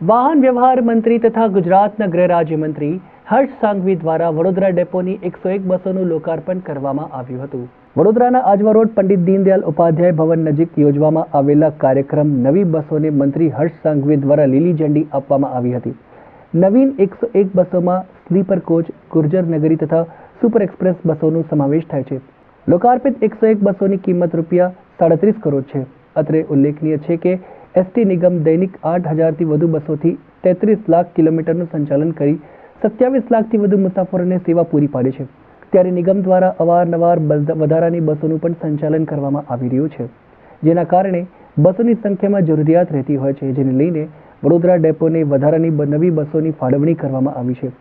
વાહન વ્યવહાર મંત્રી તથા ગુજરાતના ગૃહ રાજ્યમંત્રી હર્ષ સાંઘવી દ્વારા વડોદરા ડેપોની 101 બસોનું લોકાર્પણ કરવામાં આવ્યું હતું। વડોદરાના આજવા રોડ પંડિત દીનદયાળ ઉપાધ્યાય ભવન નજીક યોજવામાં આવેલા કાર્યક્રમ નવી બસોને મંત્રી હર્ષ સાંઘવી દ્વારા લીલી ઝંડી આપવામાં આવી હતી। નવીન 101 બસોમાં સ્લીપર કોચ, ગુર્જર નગરી તથા સુપર એક્સપ્રેસ બસોનો સમાવેશ થાય છે। લોકાર્પિત 101 બસોની કિંમત ₹37 કરોડ છે। અત્રે ઉલ્લેખનીય છે કે એસટી નિગમ દૈનિક 8,000થી વધુ બસોથી 33 લાખ કિલોમીટરનું સંચાલન કરી 27 લાખથી વધુ મુસાફરોને સેવા પૂરી પાડે છે। ત્યારે નિગમ દ્વારા અવારનવાર વધારાની બસોનું પણ સંચાલન કરવામાં આવી રહ્યું છે, જેના કારણે બસોની સંખ્યામાં જરૂરિયાત રહેતી હોય છે, જેને લઈને વડોદરા ડેપોને વધારાની નવી બસોની ફાળવણી કરવામાં આવી છે।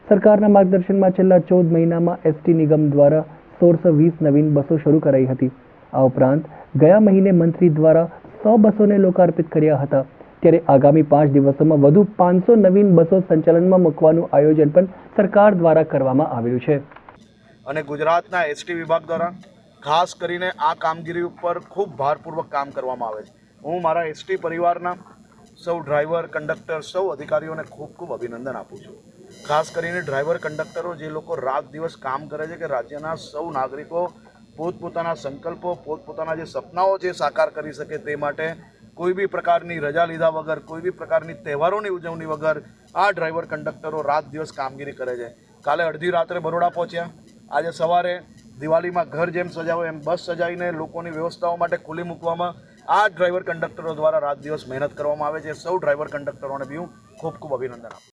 સરકારના માર્ગદર્શનમાં છેલ્લા 14 મહિનામાં એસટી નિગમ દ્વારા 1620 નવીન બસો શરૂ કરાઈ હતી। આ ઉપરાંત ગયા મહિને મંત્રી દ્વારા 100 બસોને લોકાર્પિત કર્યા હતા। ત્યારે આગામી 5 દિવસોમાં વધુ 500 નવીન બસો સંચાલનમાં મૂકવાનું આયોજન પણ સરકાર દ્વારા કરવામાં આવ્યું છે। અને ગુજરાતના એસટી વિભાગ દ્વારા ખાસ કરીને આ કામગીરી ઉપર ખૂબ ભારપૂર્વક કામ કરવામાં આવે છે। હું મારા એસટી પરિવારના સૌ ડ્રાઈવર, કંડક્ટર, સૌ અધિકારીઓને ખૂબ અભિનંદન આપું છું। ખાસ કરીને ડ્રાઈવર, કંડક્ટરો જે લોકો રાત દિવસ કામ કરે છે કે રાજ્યના સૌ નાગરિકો પોતપોતાના સંકલ્પો, પોતપોતાના જે સપનાઓ છે સાકાર કરી શકે તે માટે કોઈ બી પ્રકારની રજા લીધા વગર, કોઈ બી પ્રકારની તહેવારોની ઉજવણી વગર આ ડ્રાઈવર, કંડક્ટરો રાત દિવસ કામગીરી કરે છે। કાલે અડધી રાત્રે બરોડા પહોંચ્યા, આજે સવારે દિવાળીમાં ઘર જેમ સજાવો એમ બસ સજાવીને લોકોની વ્યવસ્થાઓ માટે ખુલ્લી મૂકવામાં આ ડ્રાઈવર, કંડક્ટરો દ્વારા રાત દિવસ મહેનત કરવામાં આવે છે। સૌ ડ્રાઈવર, કંડક્ટરોને બી હું ખૂબ અભિનંદન આપું છું।